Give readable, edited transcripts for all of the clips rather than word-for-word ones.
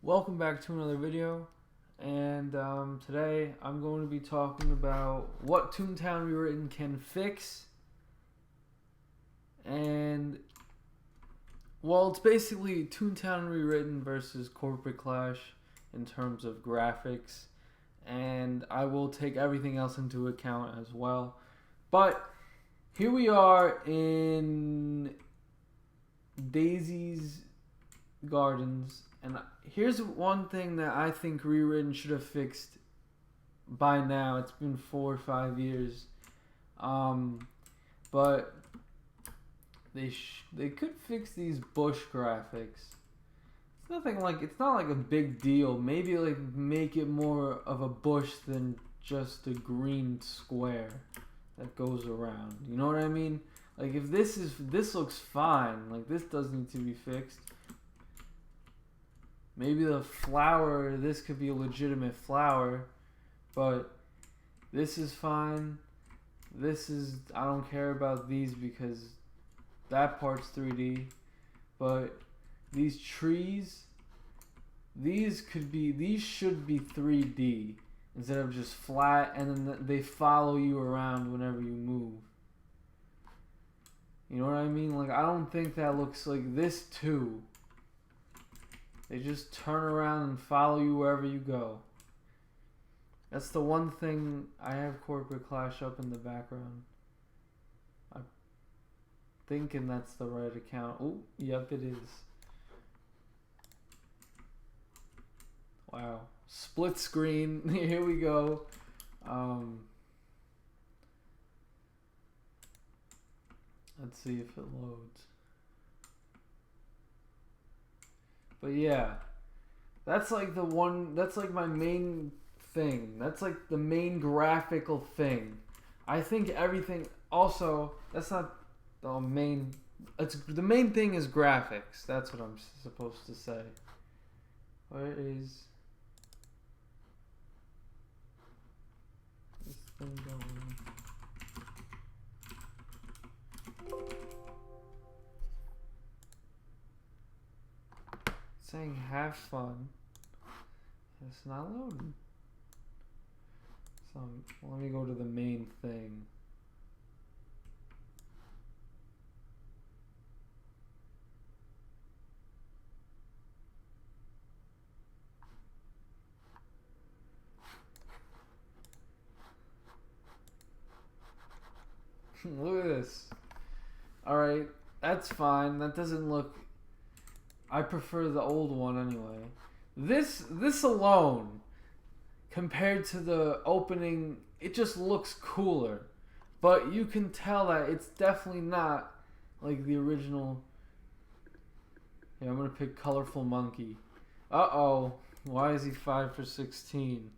Welcome back to another video, and today I'm going to be talking about what Toontown Rewritten can fix, and well, it's basically Toontown Rewritten versus Corporate Clash in terms of graphics, and I will take everything else into account as well. But here we are in Daisy's Gardens, and here's one thing that I think Rewritten should have fixed by now. It's been 4 or 5 years, but they could fix these bush graphics. It's not like a big deal. Maybe like make it more of a bush than just a green square that goes around. You know what I mean? Like if this looks fine. Like this doesn't need to be fixed. Maybe the flower, this could be a legitimate flower, but this is fine. I don't care about these because that part's 3D, but these trees, these should be 3D instead of just flat, and then they follow you around whenever you move. You know what I mean? Like, I don't think that looks like this too. They just turn around and follow you wherever you go. That's the one thing. I have Corporate Clash up in the background. I'm thinking that's the right account. Oh, yep, it is. Wow. Split screen. Here we go. Let's see if it loads. But yeah, that's like my main thing. That's like the main graphical thing. I think everything, also, that's not the main, the main thing is graphics. That's what I'm supposed to say. Where is this thing going? Saying have fun. It's not loading. So let me go to the main thing. Look at this. Alright, that's fine. That doesn't look, I prefer the old one anyway. This alone, compared to the opening, it just looks cooler. But you can tell that it's definitely not like the original. Yeah, I'm gonna pick Colorful Monkey. Uh-oh. Why is he 5 for 16?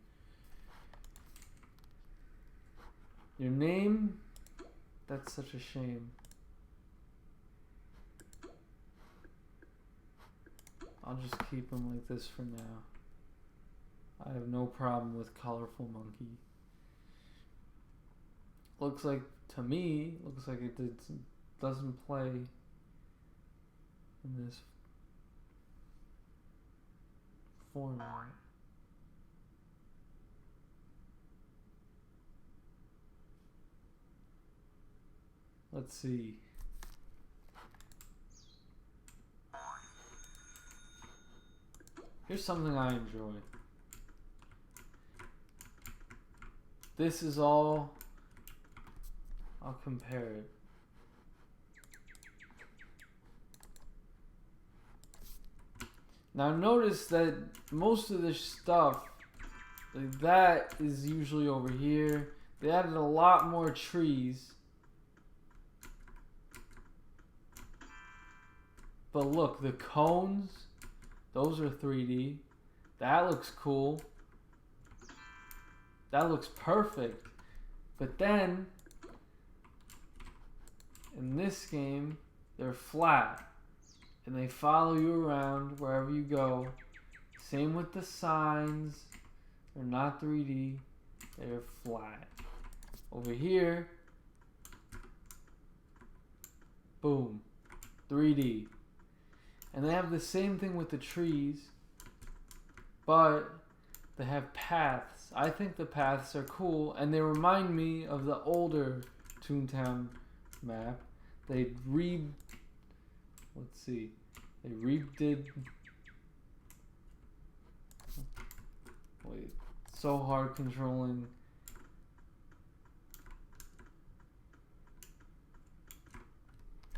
Your name? That's such a shame. I'll just keep him like this for now. I have no problem with Colorful Monkey. Looks like, to me, looks like it doesn't play in this format. Let's see. Here's something I enjoy. This is all, I'll compare it. Now notice that most of this stuff, like that is usually over here. They added a lot more trees. But look, the cones, those are 3D. That looks cool. That looks perfect. But then, in this game, they're flat. And they follow you around wherever you go. Same with the signs. They're not 3D. They're flat. Over here, boom, 3D. And they have the same thing with the trees. but they have paths. I think the paths are cool, and they remind me of the older Toontown map. They let's see, they redid. Wait, so hard controlling.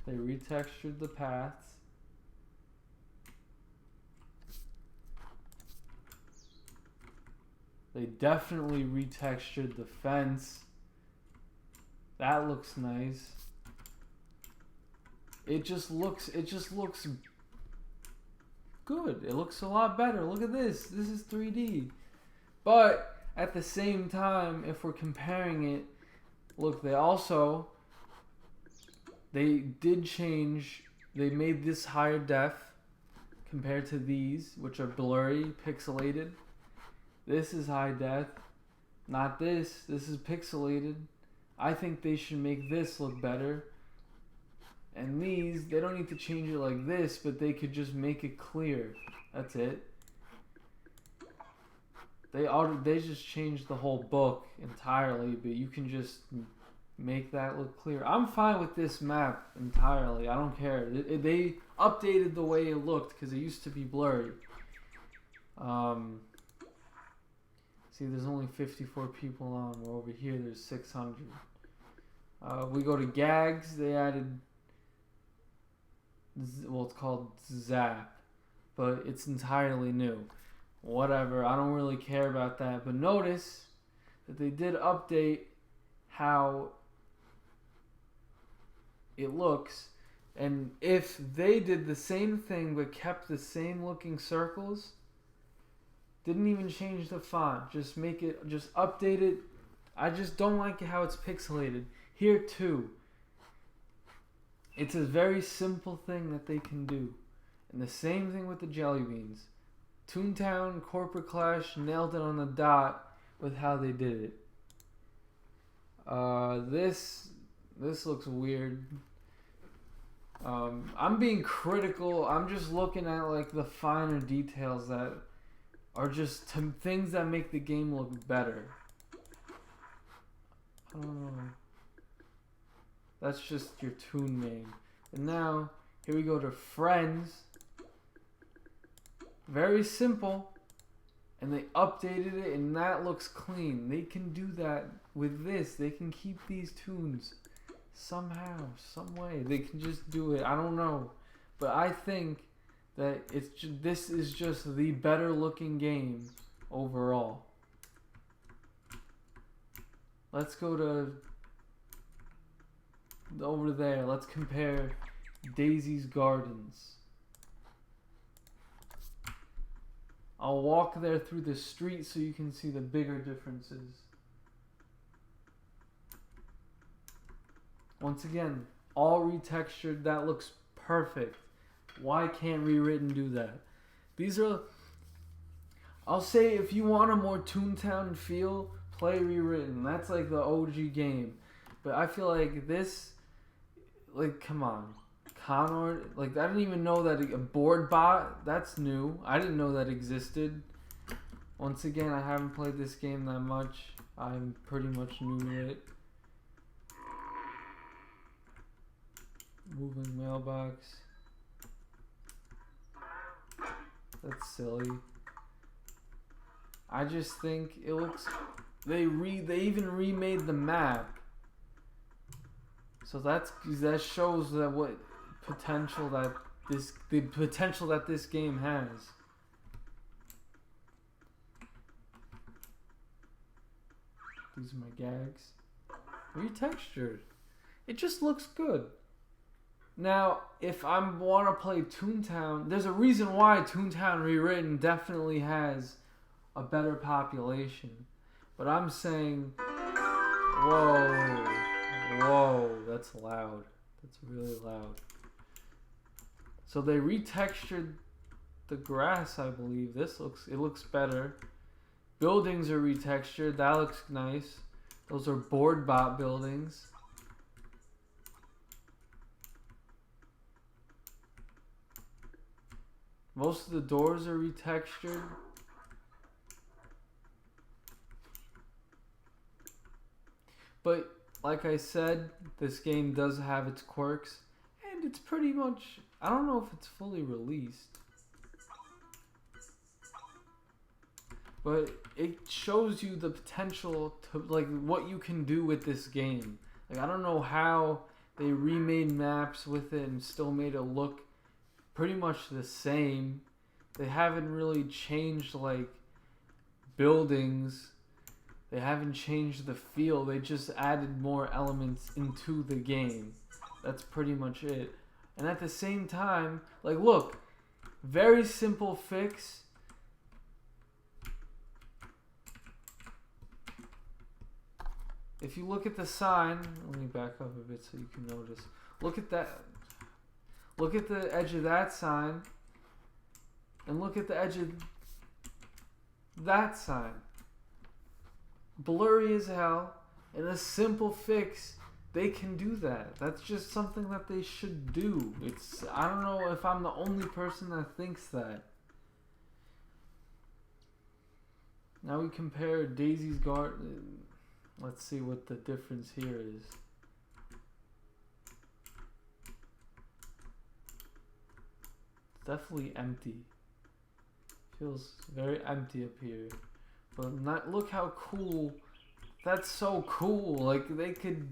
They retextured the paths. They definitely retextured the fence. That looks nice. It just looks good. It looks a lot better. Look at this. This is 3D. But at the same time, if we're comparing it, look, they did change. They made this higher def compared to these, which are blurry, pixelated. This is high def, not this. This is pixelated. I think they should make this look better. And these, they don't need to change it like this, but they could just make it clear. That's it. They just changed the whole book entirely, but you can just make that look clear. I'm fine with this map entirely. I don't care. They updated the way it looked because it used to be blurry. See, there's only 54 people on. We're over here, there's 600. We go to gags. They added, well, it's called Zap, but it's entirely new. Whatever, I don't really care about that. But notice that they did update how it looks. And if they did the same thing but kept the same looking circles, didn't even change the font, just update it. I just don't like how it's pixelated. Here too, it's a very simple thing that they can do. And the same thing with the jelly beans. Toontown, Corporate Clash nailed it on the dot with how they did it. This looks weird. I'm being critical. I'm just looking at like the finer details that are just things that make the game look better. I don't know. That's just your toon name. And now, here we go to friends. Very simple. And they updated it and that looks clean. They can do that with this. They can keep these tunes somehow, some way. They can just do it. I don't know. But I think that this is just the better looking game overall. Let's go to over there. Let's compare Daisy's Gardens. I'll walk there through the street so you can see the bigger differences. Once again, all retextured. That looks perfect. Why can't Rewritten do that? These are... I'll say if you want a more Toontown feel, play Rewritten. That's like the OG game. But I feel like this... Like, come on. Connor... Like, I didn't even know that a board bot... That's new. I didn't know that existed. Once again, I haven't played this game that much. I'm pretty much new to it. Moving mailbox. That's silly. I just think it looks... They even remade the map. So that shows that the potential that this game has. These are my gags. Retextured. It just looks good. Now, if I want to play Toontown, there's a reason why Toontown Rewritten definitely has a better population. But I'm saying, whoa, that's loud. That's really loud. So they retextured the grass, I believe. It looks better. Buildings are retextured. That looks nice. Those are board bot buildings. Most of the doors are retextured. But like I said, this game does have its quirks, and it's pretty much, I don't know if it's fully released, but it shows you the potential to, like, what you can do with this game. Like, I don't know how they remade maps with it and still made it look pretty much the same. They haven't really changed, like, buildings. They haven't changed the feel. They just added more elements into the game. That's pretty much it. And at the same time, like, look, very simple fix. If you look at the sign, let me back up a bit so you can notice. Look at that. Look at the edge of that sign. And look at the edge of that sign. Blurry as hell. And a simple fix, they can do that. That's just something that they should do. It's, I don't know if I'm the only person that thinks that. Now we compare Daisy's Garden. Let's see what the difference here is. It's definitely empty. Feels very empty up here. But not, look how cool. That's so cool. Like, they could,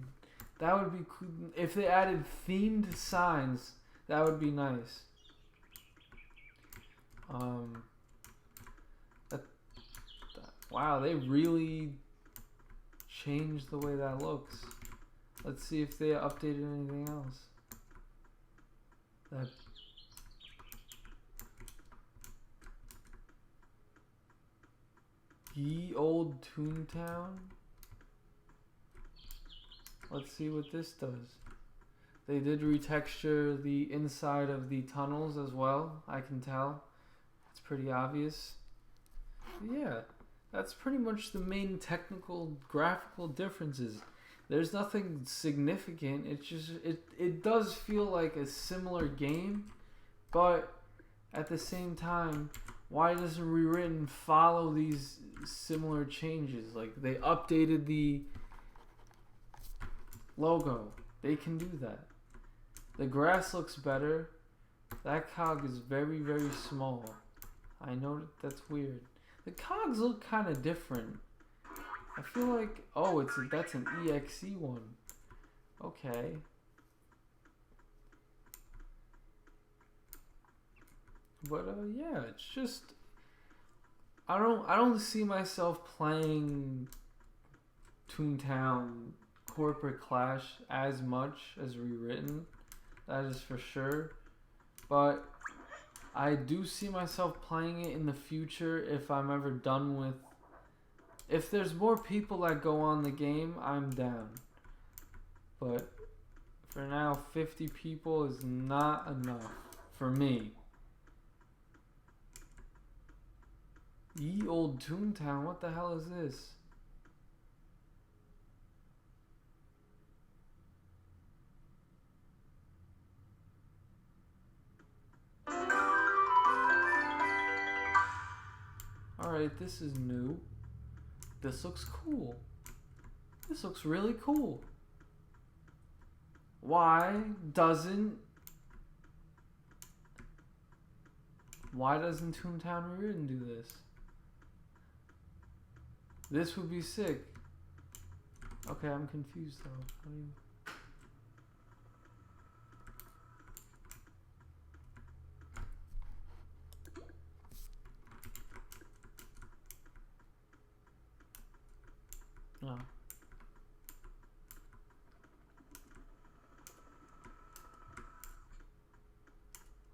that would be cool. If they added themed signs, that would be nice. Wow, they really changed the way that looks. Let's see if they updated anything else. That ye old Toontown. Let's see what this does. They did retexture the inside of the tunnels as well, I can tell. It's pretty obvious. Yeah, that's pretty much the main technical graphical differences. There's nothing significant. It's just it does feel like a similar game, but at the same time, why doesn't Rewritten follow these similar changes? Like, they updated the logo. They can do that. The grass looks better. That cog is very, very small. I know that's weird. The cogs look kind of different. I feel like, oh, that's an EXE one. Okay. But yeah, it's just, I don't see myself playing Toontown Corporate Clash as much as Rewritten. That is for sure. But I do see myself playing it in the future if I'm ever done with. If there's more people that go on the game, I'm down. But for now, 50 people is not enough for me. Ye old Toontown, what the hell is this? Alright, this is new. This looks cool. This looks really cool. Why doesn't Toontown Rewritten do this? This would be sick. Okay, I'm confused though. What do you... Oh.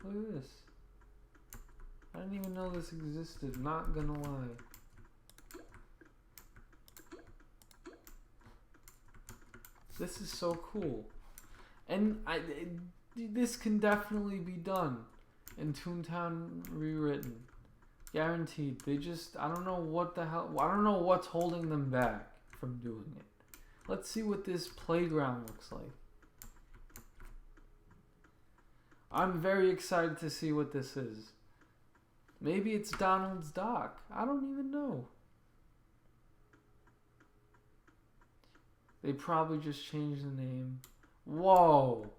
Look at this. I didn't even know this existed, not gonna lie. This is so cool. And this can definitely be done in Toontown Rewritten. Guaranteed. They just, I don't know what the hell, I don't know what's holding them back from doing it. Let's see what this playground looks like. I'm very excited to see what this is. Maybe it's Donald's dock. I don't even know. They probably just changed the name. Whoa.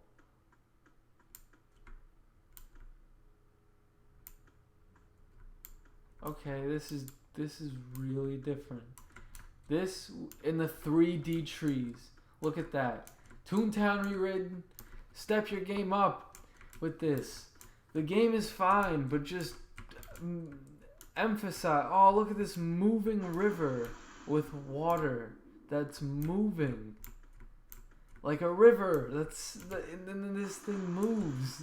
Okay, this is really different. This in the 3D trees. Look at that. Toontown Rewritten. Step your game up with this. The game is fine, but just emphasize. Oh, look at this moving river with water that's moving. Like a river. And then this thing moves.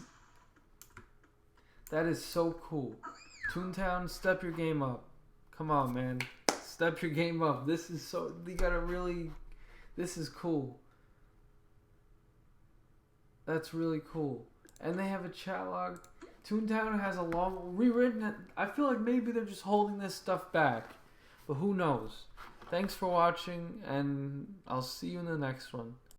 That is so cool. Toontown, step your game up. Come on, man. Step your game up. This is so... You gotta really... This is cool. That's really cool. And they have a chat log. Toontown has a long... Rewritten... I feel like maybe they're just holding this stuff back. But who knows? Thanks for watching, and I'll see you in the next one.